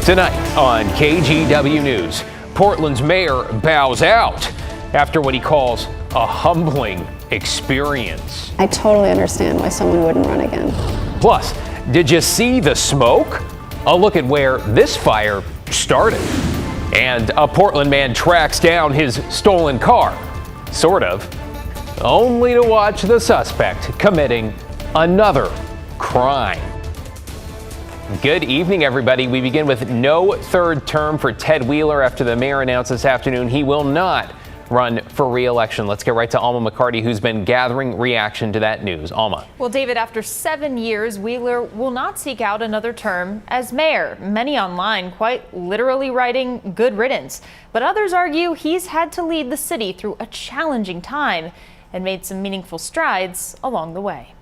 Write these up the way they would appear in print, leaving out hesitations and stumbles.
Tonight on KGW News, Portland's mayor bows out after what he calls a humbling experience. I totally understand why someone wouldn't run again. Plus, did you see the smoke? A look at where this fire started. And a Portland man tracks down his stolen car. Sort of. Only to watch the suspect committing another crime. Good evening, everybody. We begin with no third term for Ted Wheeler after the mayor announced this afternoon he will not run for re-election. Let's get right to Alma McCarty, who's been gathering reaction to that news. Alma. Well, David, after 7 years, Wheeler will not seek out another term as mayor. Many online quite literally writing good riddance. But others argue he's had to lead the city through a challenging time and made some meaningful strides along the way.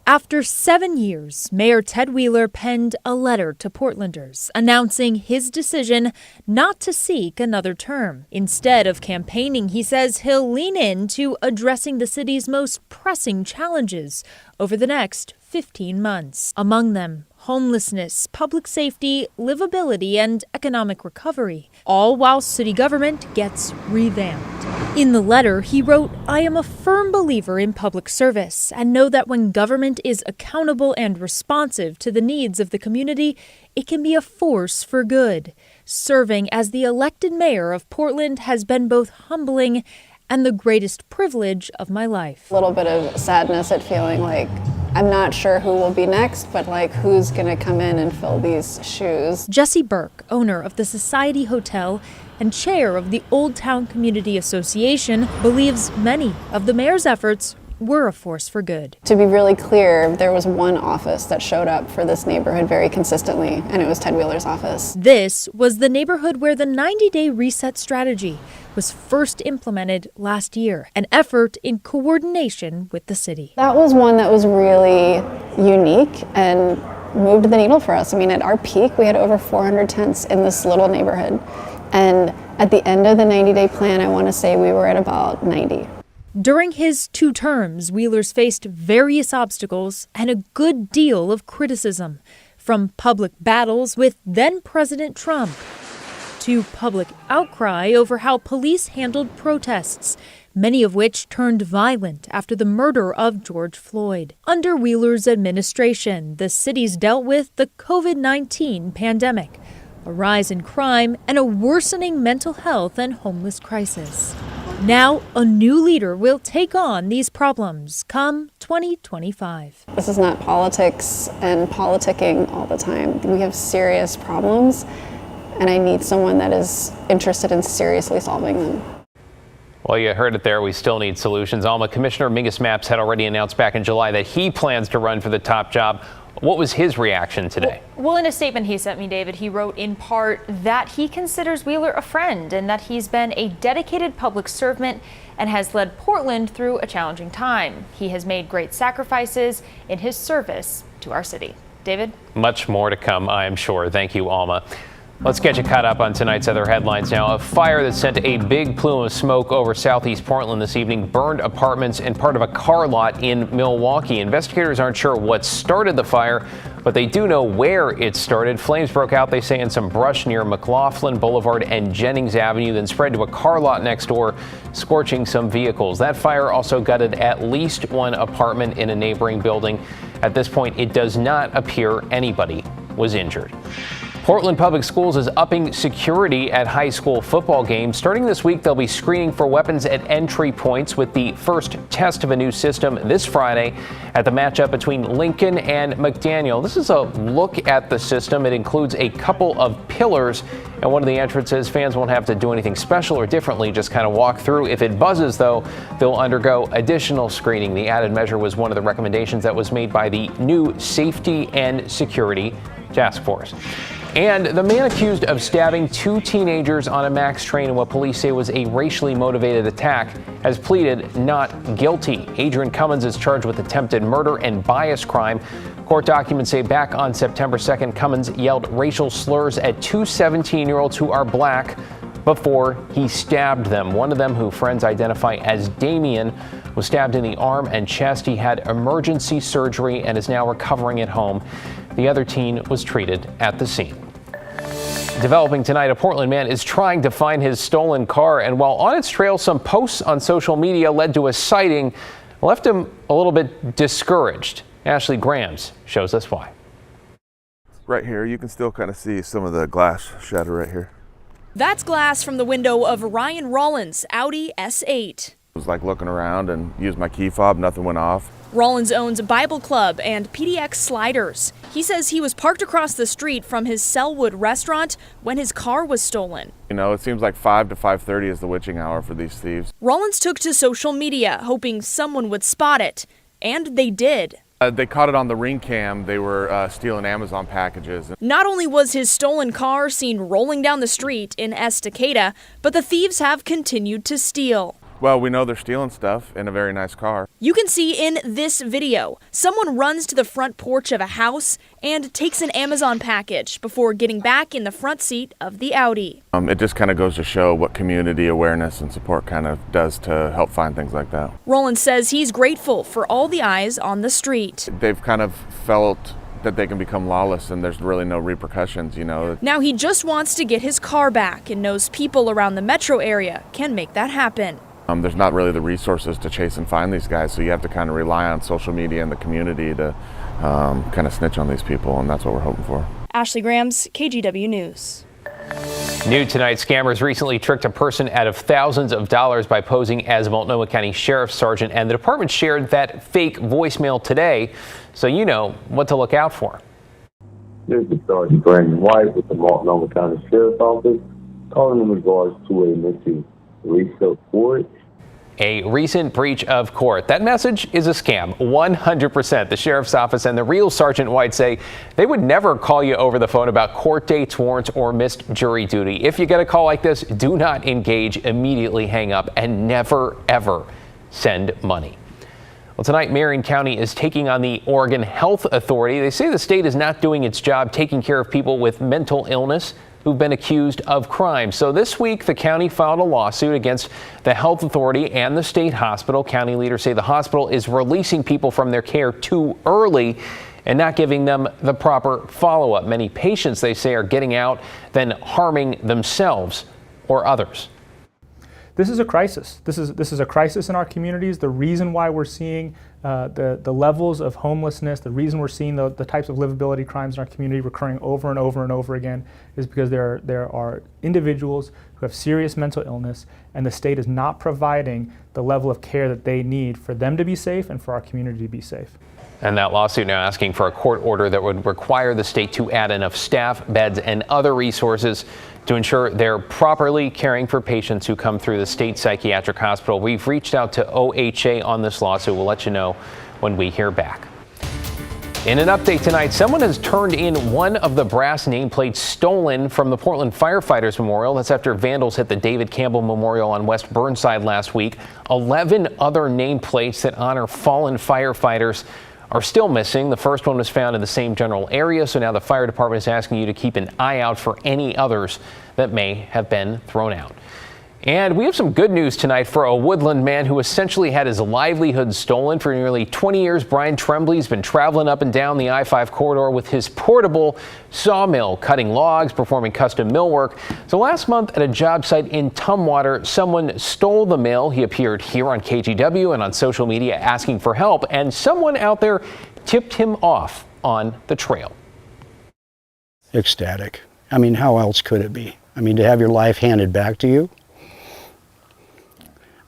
After 7 years, Mayor Ted Wheeler penned a letter to Portlanders announcing his decision not to seek another term. Instead of campaigning, he says he'll lean into addressing the city's most pressing challenges over the next 15 months. Among them, homelessness, public safety, livability, and economic recovery, all while city government gets revamped. In the letter, he wrote, "I am a firm believer in public service and know that when government is accountable and responsive to the needs of the community, it can be a force for good. Serving as the elected mayor of Portland has been both humbling and the greatest privilege of my life." A little bit of sadness at feeling like I'm not sure who will be next, but like who's going to come in and fill these shoes. Jesse Burke, owner of the Society Hotel and chair of the Old Town Community Association, believes many of the mayor's efforts were a force for good. To be really clear, there was one office that showed up for this neighborhood very consistently, and it was Ted Wheeler's office. This was the neighborhood where the 90-day reset strategy was first implemented last year, an effort in coordination with the city. That was one that was really unique and moved the needle for us. I mean, at our peak, we had over 400 tents in this little neighborhood. And at the end of the 90-day plan, I want to say we were at about 90. During his 2 terms, Wheeler's faced various obstacles and a good deal of criticism, from public battles with then-President Trump to public outcry over how police handled protests, many of which turned violent after the murder of George Floyd. Under Wheeler's administration, the city's dealt with the COVID-19 pandemic, a rise in crime, and a worsening mental health and homeless crisis. Now, a new leader will take on these problems come 2025. This is not politics and politicking all the time. We have serious problems, and I need someone that is interested in seriously solving them. Well, you heard it there. We still need solutions. Alma, Commissioner Mingus Mapps had already announced back in July that he plans to run for the top job. What was his reaction today? Well, in a statement he sent me, David, he wrote in part that he considers Wheeler a friend and that he's been a dedicated public servant and has led Portland through a challenging time. He has made great sacrifices in his service to our city. David? Much more to come, I am sure. Thank you, Alma. Let's get you caught up on tonight's other headlines now. A fire that sent a big plume of smoke over southeast Portland this evening burned apartments and part of a car lot in Milwaukee. Investigators aren't sure what started the fire, but they do know where it started. Flames broke out, they say, in some brush near McLaughlin Boulevard and Jennings Avenue, then spread to a car lot next door, scorching some vehicles. That fire also gutted at least one apartment in a neighboring building. At this point, it does not appear anybody was injured. Portland Public Schools is upping security at high school football games. Starting this week, they'll be screening for weapons at entry points with the first test of a new system this Friday at the matchup between Lincoln and McDaniel. This is a look at the system. It includes a couple of pillars, and one of the entrances, fans won't have to do anything special or differently, just kind of walk through. If it buzzes, though, they'll undergo additional screening. The added measure was one of the recommendations that was made by the new Safety and Security Task Force. And the man accused of stabbing 2 teenagers on a MAX train in what police say was a racially motivated attack has pleaded not guilty. Adrian Cummins is charged with attempted murder and bias crime. Court documents say back on September 2nd, Cummins yelled racial slurs at 2 17-year-olds who are black before he stabbed them. One of them, who friends identify as Damien, was stabbed in the arm and chest. He had emergency surgery and is now recovering at home. The other teen was treated at the scene. Developing tonight, a Portland man is trying to find his stolen car, and while on its trail, some posts on social media led to a sighting, left him a little bit discouraged. Ashley Grams shows us why. Right here, you can still kind of see some of the glass shatter right here. That's glass from the window of Ryan Rollins' Audi S8. I was like looking around and used my key fob, nothing went off. Rollins owns a Bible Club and PDX Sliders. He says he was parked across the street from his Selwood restaurant when his car was stolen. You know, it seems like 5 to 5:30 is the witching hour for these thieves. Rollins took to social media, hoping someone would spot it. And they did. They caught it on the Ring Cam. They were stealing Amazon packages. Not only was his stolen car seen rolling down the street in Estacada, but the thieves have continued to steal. Well, we know they're stealing stuff in a very nice car. You can see in this video, someone runs to the front porch of a house and takes an Amazon package before getting back in the front seat of the Audi. It just kind of goes to show what community awareness and support kind of does to help find things like that. Rollins says he's grateful for all the eyes on the street. They've kind of felt that they can become lawless and there's really no repercussions, you know. Now he just wants to get his car back and knows people around the metro area can make that happen. There's not really the resources to chase and find these guys, so you have to kind of rely on social media and the community to kind of snitch on these people, and that's what we're hoping for. Ashley Grams, KGW News. New tonight, scammers recently tricked a person out of thousands of dollars by posing as Multnomah County Sheriff's Sergeant, and the department shared that fake voicemail today, so you know what to look out for. This is Sergeant Brandon White with the Multnomah County Sheriff's Office, calling in regards to a missing recent court. A recent breach of court. That message is a scam, 100%. The sheriff's office and the real Sergeant White say they would never call you over the phone about court dates, warrants, or missed jury duty. If you get a call like this, do not engage, immediately hang up, and never, ever send money. Well, tonight, Marion County is taking on the Oregon Health Authority. They say the state is not doing its job taking care of people with mental illness who've been accused of crime. So this week, the county filed a lawsuit against the health authority and the state hospital. County leaders say the hospital is releasing people from their care too early and not giving them the proper follow-up. Many patients, they say, are getting out, then harming themselves or others. This is a crisis. This is a crisis in our communities. The reason why we're seeing the levels of homelessness, the reason we're seeing the types of livability crimes in our community recurring over and over and over again is because there are individuals who have serious mental illness, and the state is not providing the level of care that they need for them to be safe and for our community to be safe. And that lawsuit now asking for a court order that would require the state to add enough staff, beds, and other resources to ensure they're properly caring for patients who come through the state psychiatric hospital. We've reached out to OHA on this lawsuit. We'll let you know when we hear back. In an update tonight, someone has turned in one of the brass nameplates stolen from the Portland Firefighters Memorial. That's after vandals hit the David Campbell Memorial on West Burnside last week. 11 other nameplates that honor fallen firefighters are still missing. The first one was found in the same general area, so now the fire department is asking you to keep an eye out for any others that may have been thrown out. And we have some good news tonight for a Woodland man who essentially had his livelihood stolen for nearly 20 years. Brian Trembley's been traveling up and down the I-5 corridor with his portable sawmill, cutting logs, performing custom millwork. So last month at a job site in Tumwater, someone stole the mill. He appeared here on KGW and on social media asking for help, and someone out there tipped him off on the trail. Ecstatic. I mean, how else could it be? I mean, to have your life handed back to you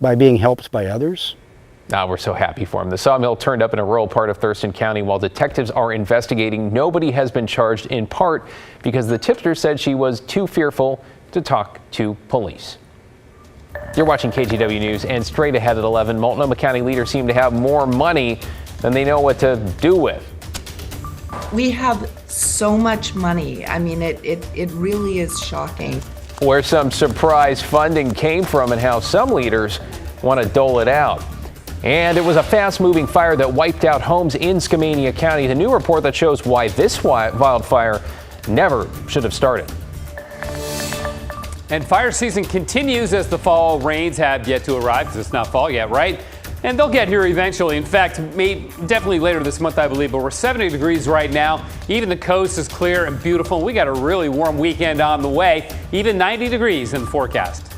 by being helped by others. We're so happy for him. The sawmill turned up in a rural part of Thurston County. While detectives are investigating, nobody has been charged, in part because the tipster said she was too fearful to talk to police. You're watching KGW News, and straight ahead at 11, Multnomah County leaders seem to have more money than they know what to do with. We have so much money. I mean, it really is shocking. Where some surprise funding came from and how some leaders want to dole it out. And it was a fast-moving fire that wiped out homes in Skamania County. The new report that shows why this wildfire never should have started. And fire season continues as the fall rains have yet to arrive, because it's not fall yet, right? And they'll get here eventually. In fact, definitely later this month, I believe. But we're 70 degrees right now. Even the coast is clear and beautiful. We got a really warm weekend on the way. Even 90 degrees in the forecast.